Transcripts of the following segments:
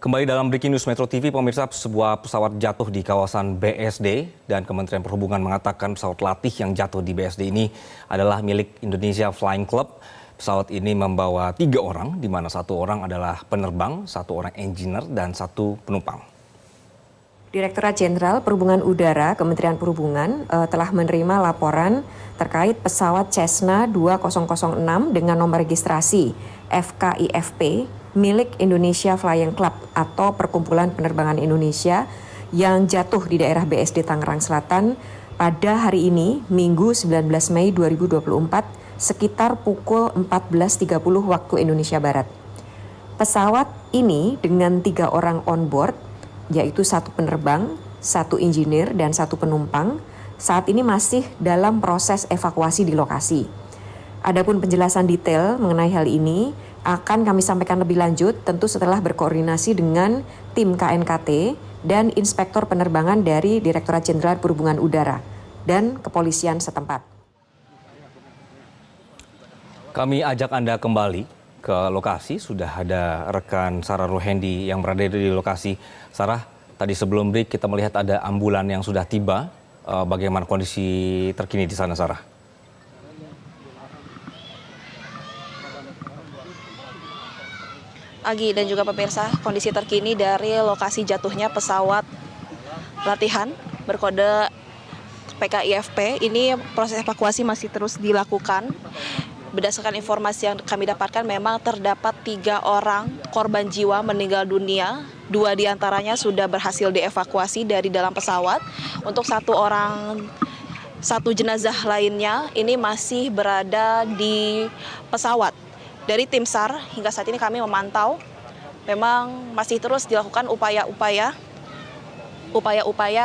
Kembali dalam Breaking News Metro TV, pemirsa, sebuah pesawat jatuh di kawasan BSD dan Kementerian Perhubungan mengatakan pesawat latih yang jatuh di BSD ini adalah milik Indonesia Flying Club. Pesawat ini membawa 3 orang, di mana 1 orang adalah penerbang, 1 orang engineer, dan 1 penumpang. Direktorat Jenderal Perhubungan Udara Kementerian Perhubungan telah menerima laporan terkait pesawat Cessna 2006 dengan nomor registrasi FKIFP milik Indonesia Flying Club atau Perkumpulan Penerbangan Indonesia yang jatuh di daerah BSD Tangerang Selatan pada hari ini, Minggu 19 Mei 2024, sekitar pukul 14.30 waktu Indonesia Barat. Pesawat ini dengan 3 orang on board, yaitu 1 penerbang, 1 engineer, dan 1 penumpang, saat ini masih dalam proses evakuasi di lokasi. Adapun penjelasan detail mengenai hal ini akan kami sampaikan lebih lanjut, tentu setelah berkoordinasi dengan tim KNKT dan Inspektor Penerbangan dari Direktorat Jenderal Perhubungan Udara dan Kepolisian setempat. Kami ajak Anda kembali ke lokasi. Sudah ada rekan Sarah Rohendi yang berada di lokasi. Sarah, tadi sebelum break kita melihat ada ambulan yang sudah tiba. Bagaimana kondisi terkini di sana, Sarah? Agi dan juga pemirsa, kondisi terkini dari lokasi jatuhnya pesawat latihan berkode PKIFP. Ini proses evakuasi masih terus dilakukan. Berdasarkan informasi yang kami dapatkan, memang terdapat 3 orang korban jiwa meninggal dunia. 2 diantaranya sudah berhasil dievakuasi dari dalam pesawat. Untuk 1 jenazah lainnya ini masih berada di pesawat. Dari tim SAR hingga saat ini kami memantau memang masih terus dilakukan upaya-upaya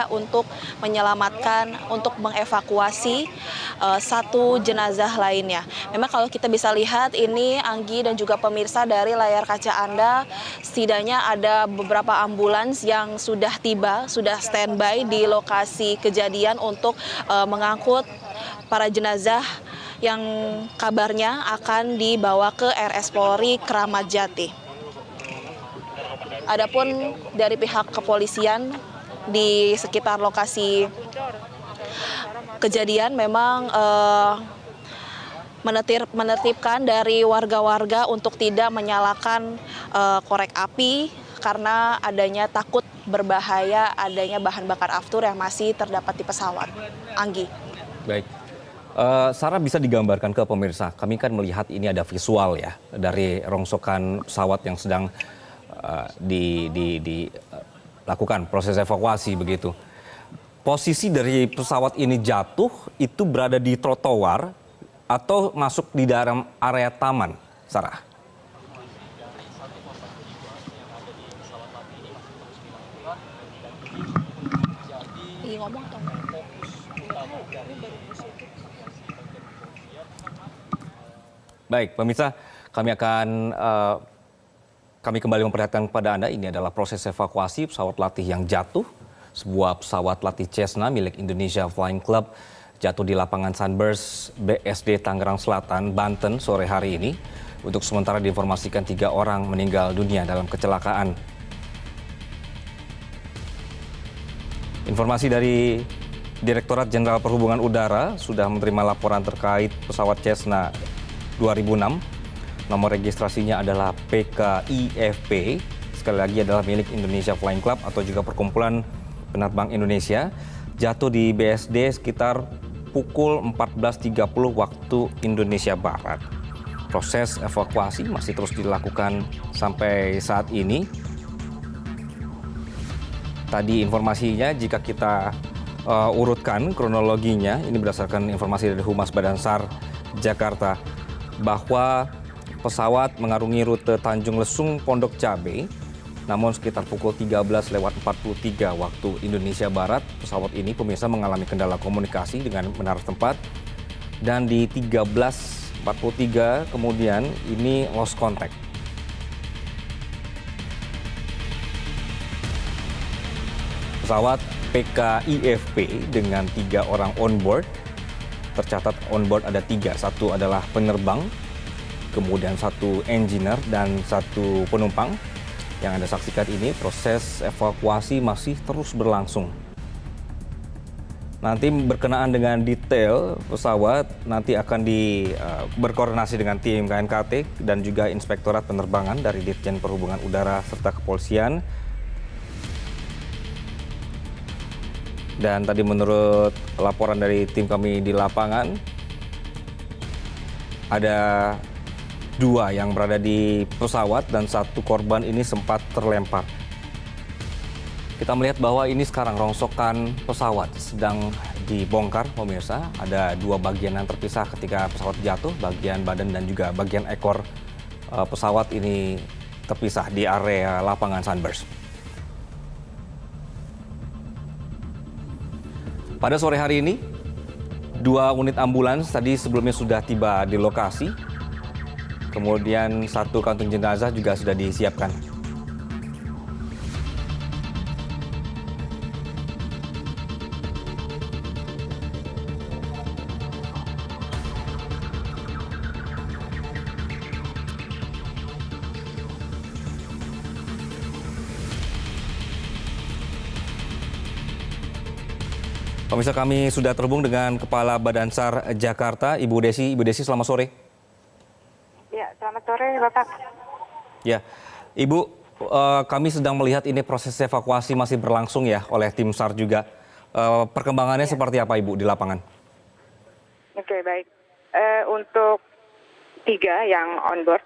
untuk menyelamatkan, untuk mengevakuasi 1 jenazah lainnya. Memang kalau kita bisa lihat ini, Anggi dan juga pemirsa, dari layar kaca Anda, setidaknya ada beberapa ambulans yang sudah tiba, sudah standby di lokasi kejadian untuk mengangkut para jenazah yang kabarnya akan dibawa ke RS Polri Kramat Jati. Adapun dari pihak kepolisian di sekitar lokasi kejadian memang menertibkan dari warga-warga untuk tidak menyalakan korek api karena adanya takut berbahaya adanya bahan bakar aftur yang masih terdapat di pesawat. Anggi. Baik. Sarah, bisa digambarkan ke pemirsa, kami kan melihat ini ada visual ya dari rongsokan pesawat yang sedang dilakukan proses evakuasi begitu. Posisi dari pesawat ini jatuh itu berada di trotoar atau masuk di dalam area taman, Sarah? Ngomong atau Baik, pemirsa, kami kembali memperlihatkan kepada Anda, ini adalah proses evakuasi pesawat latih yang jatuh. Sebuah pesawat latih Cessna milik Indonesia Flying Club jatuh di lapangan Sunburst BSD Tangerang Selatan, Banten sore hari ini. Untuk sementara diinformasikan 3 orang meninggal dunia dalam kecelakaan. Informasi dari Direktorat Jenderal Perhubungan Udara sudah menerima laporan terkait pesawat Cessna 2006. Nomor registrasinya adalah PKIFP. Sekali lagi adalah milik Indonesia Flying Club atau juga Perkumpulan Penerbang Indonesia. Jatuh di BSD sekitar pukul 14.30 waktu Indonesia Barat. Proses evakuasi masih terus dilakukan sampai saat ini. Tadi informasinya, jika kita urutkan kronologinya, ini berdasarkan informasi dari Humas Badan SAR Jakarta, bahwa pesawat mengarungi rute Tanjung Lesung Pondok Cabe, namun sekitar pukul 13.43 waktu Indonesia Barat, pesawat ini pemirsa mengalami kendala komunikasi dengan menara tempat, dan di 13.43 kemudian ini lost contact. Pesawat PKIFP dengan 3 orang on board. Tercatat on board ada 3, 1 adalah penerbang, kemudian 1 engineer dan 1 penumpang. Yang Anda saksikan ini proses evakuasi masih terus berlangsung. Nanti berkenaan dengan detail pesawat nanti akan berkoordinasi dengan tim KNKT dan juga Inspektorat Penerbangan dari Ditjen Perhubungan Udara serta Kepolisian. Dan tadi menurut laporan dari tim kami di lapangan, ada 2 yang berada di pesawat dan 1 korban ini sempat terlempar. Kita melihat bahwa ini sekarang rongsokan pesawat sedang dibongkar, pemirsa. Ada 2 bagian yang terpisah ketika pesawat jatuh, bagian badan dan juga bagian ekor pesawat ini terpisah di area lapangan Sunburst. Pada sore hari ini, 2 unit ambulans tadi sebelumnya sudah tiba di lokasi. Kemudian 1 kantung jenazah juga sudah disiapkan. Pemirsa, kami sudah terhubung dengan Kepala Badan SAR Jakarta, Ibu Desi. Ibu Desi, selamat sore. Ya, selamat sore Bapak. Ya, Ibu, kami sedang melihat ini proses evakuasi masih berlangsung ya oleh tim SAR juga. Perkembangannya seperti apa Ibu di lapangan? Oke, baik. Untuk 3 yang on board,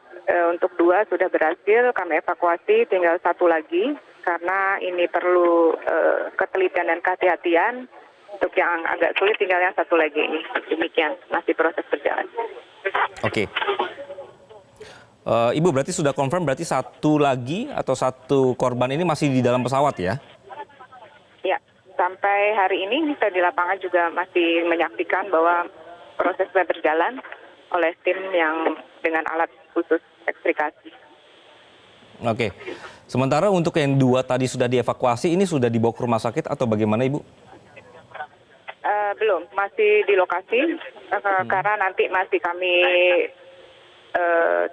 untuk 2 sudah berhasil kami evakuasi, tinggal 1 lagi karena ini perlu ketelitian dan kehati-hatian. Untuk yang agak sulit tinggal yang 1 lagi ini. Demikian, masih proses berjalan. Oke. Ibu berarti sudah confirm berarti 1 lagi atau 1 korban ini masih di dalam pesawat ya? Ya, sampai hari ini kita di lapangan juga masih menyaksikan bahwa proses sudah berjalan oleh tim yang dengan alat khusus ekstrikasi. Oke. Sementara untuk yang 2 tadi sudah dievakuasi, ini sudah dibawa ke rumah sakit atau bagaimana Ibu? Belum, masih di lokasi karena nanti masih kami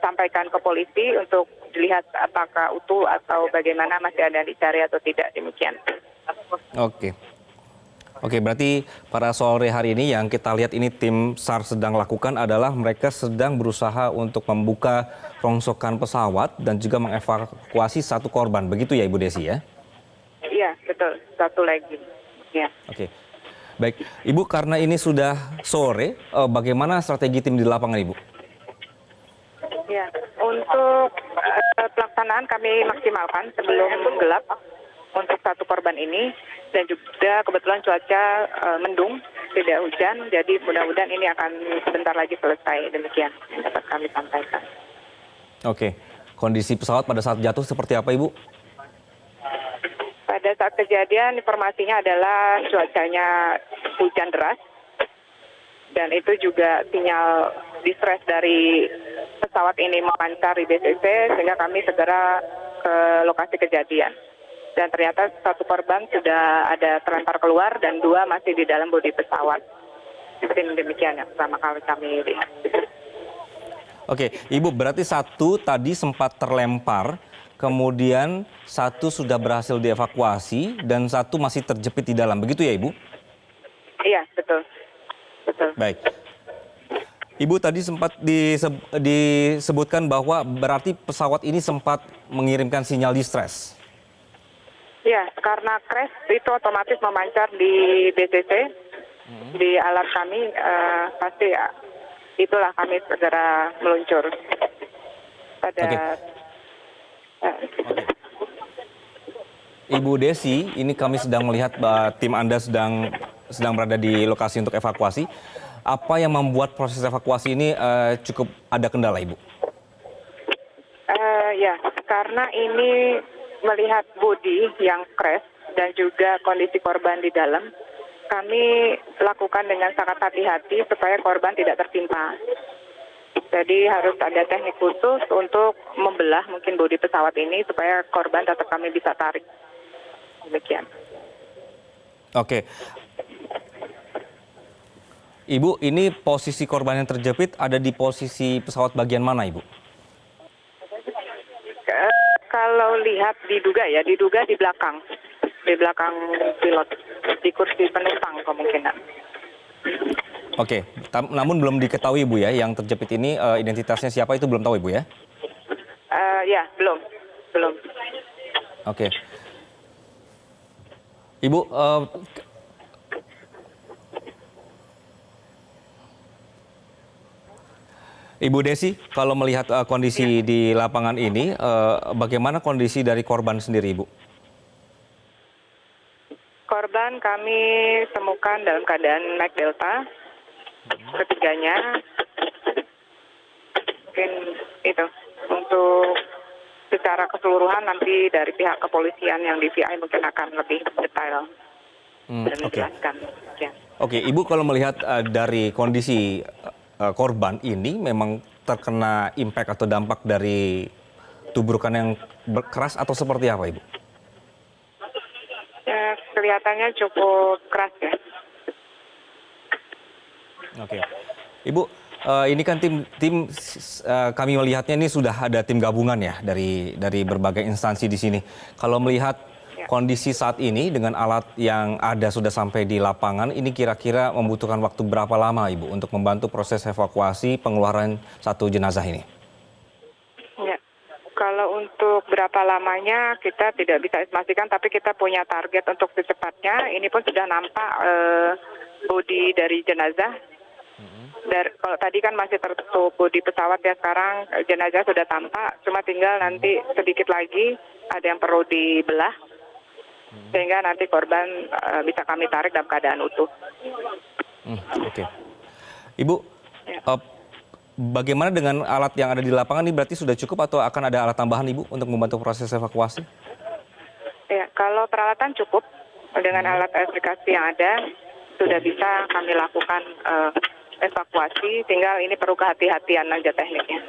sampaikan ke polisi untuk dilihat apakah utuh atau bagaimana, masih ada dicari atau tidak, demikian. Oke. Oke, berarti pada sore hari ini yang kita lihat ini tim SAR sedang lakukan adalah mereka sedang berusaha untuk membuka rongsokan pesawat dan juga mengevakuasi 1 korban. Begitu ya Ibu Desi ya? Iya, betul. 1 lagi. Ya. Oke. Baik, Ibu, karena ini sudah sore, bagaimana strategi tim di lapangan Ibu? Ya, untuk pelaksanaan kami maksimalkan sebelum gelap untuk 1 korban ini, dan juga kebetulan cuaca mendung, tidak hujan, jadi mudah-mudahan ini akan sebentar lagi selesai. Demikian yang dapat kami sampaikan. Oke, kondisi pesawat pada saat jatuh seperti apa Ibu? Pada saat kejadian informasinya adalah cuacanya hujan deras dan itu juga sinyal distress dari pesawat ini memancar di BCC sehingga kami segera ke lokasi kejadian. Dan ternyata 1 korban sudah ada terlempar keluar dan 2 masih di dalam bodi pesawat. Demikian yang pertama kali kami lihat. Oke, Ibu, berarti 1 tadi sempat terlempar. Kemudian 1 sudah berhasil dievakuasi dan 1 masih terjepit di dalam. Begitu ya Ibu? Iya, betul. Betul. Baik. Ibu tadi sempat disebutkan bahwa berarti pesawat ini sempat mengirimkan sinyal distress. Ya, karena crash itu otomatis memancar di BCC, di alat kami, pasti ya, itulah kami segera meluncur. Pada Ibu Desi, ini kami sedang melihat tim Anda sedang berada di lokasi untuk evakuasi. Apa yang membuat proses evakuasi ini cukup ada kendala, Ibu? Ya, karena ini melihat bodi yang crash dan juga kondisi korban di dalam, kami lakukan dengan sangat hati-hati supaya korban tidak tertimpa. Jadi harus ada teknik khusus untuk membelah mungkin bodi pesawat ini supaya korban tetap kami bisa tarik. Demikian. Oke. Ibu, ini posisi korban yang terjepit ada di posisi pesawat bagian mana, Ibu? Kalau lihat diduga di belakang pilot, di kursi penumpang kemungkinan. Oke, namun belum diketahui Ibu ya, yang terjepit ini identitasnya siapa itu belum tahu Ibu ya? Ya, belum. Oke. Ibu, Ibu Desi, kalau melihat kondisi di lapangan ini, bagaimana kondisi dari korban sendiri, Ibu? Korban kami temukan dalam keadaan naik delta, ketiganya. Mungkin itu untuk secara keseluruhan nanti dari pihak kepolisian yang di VI mungkin akan lebih detail dan menjelaskan. Ya. Oke, Ibu kalau melihat dari kondisi korban ini memang terkena impact atau dampak dari tuburukan yang keras atau seperti apa, Ibu? Ya, kelihatannya cukup keras ya. Oke, Ibu, ini kan tim kami melihatnya ini sudah ada tim gabungan ya dari berbagai instansi di sini. Kalau melihat kondisi saat ini dengan alat yang ada sudah sampai di lapangan, ini kira-kira membutuhkan waktu berapa lama Ibu untuk membantu proses evakuasi pengeluaran satu jenazah ini? Ya, kalau untuk berapa lamanya kita tidak bisa estimasikan, tapi kita punya target untuk secepatnya. Ini pun sudah nampak bodi dari jenazah. Kalau tadi kan masih tertutup bodi pesawat ya, sekarang jenazah sudah tampak, cuma tinggal nanti sedikit lagi ada yang perlu dibelah. Sehingga nanti korban bisa kami tarik dalam keadaan utuh. Oke. Ibu, bagaimana dengan alat yang ada di lapangan ini, berarti sudah cukup atau akan ada alat tambahan Ibu untuk membantu proses evakuasi? Ya, kalau peralatan cukup dengan alat evakuasi yang ada, sudah bisa kami lakukan evakuasi, tinggal ini perlu kehati-hatian aja tekniknya.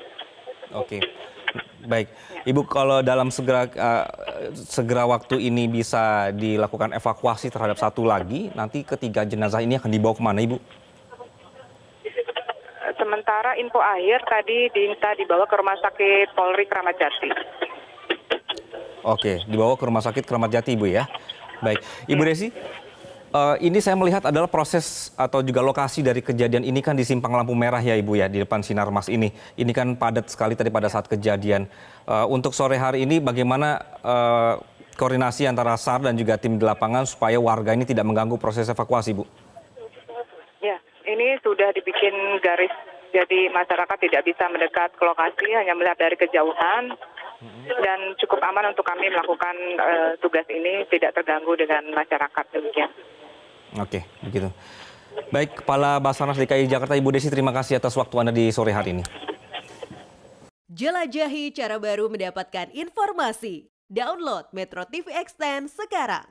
Oke. Baik, Ibu kalau dalam segera waktu ini bisa dilakukan evakuasi terhadap satu lagi, nanti ketiga jenazah ini akan dibawa kemana Ibu? Sementara info akhir tadi diminta dibawa ke Rumah Sakit Polri Kramat Jati. Oke, dibawa ke Rumah Sakit Kramat Jati Ibu ya. Baik, Ibu Desi, ini saya melihat adalah proses atau juga lokasi dari kejadian ini kan di Simpang Lampu Merah ya Ibu ya, di depan Sinarmas ini. Ini kan padat sekali tadi pada saat kejadian. Untuk sore hari ini bagaimana koordinasi antara SAR dan juga tim di lapangan supaya warga ini tidak mengganggu proses evakuasi Bu? Ya, ini sudah dibikin garis, jadi masyarakat tidak bisa mendekat ke lokasi, hanya melihat dari kejauhan. Dan cukup aman untuk kami melakukan tugas ini, tidak terganggu dengan masyarakat demikian. Oke, begitu. Baik, Kepala Basarnas DKI Jakarta Ibu Desi, terima kasih atas waktu Anda di sore hari ini. Jelajahi cara baru mendapatkan informasi. Download Metro TV Extend sekarang.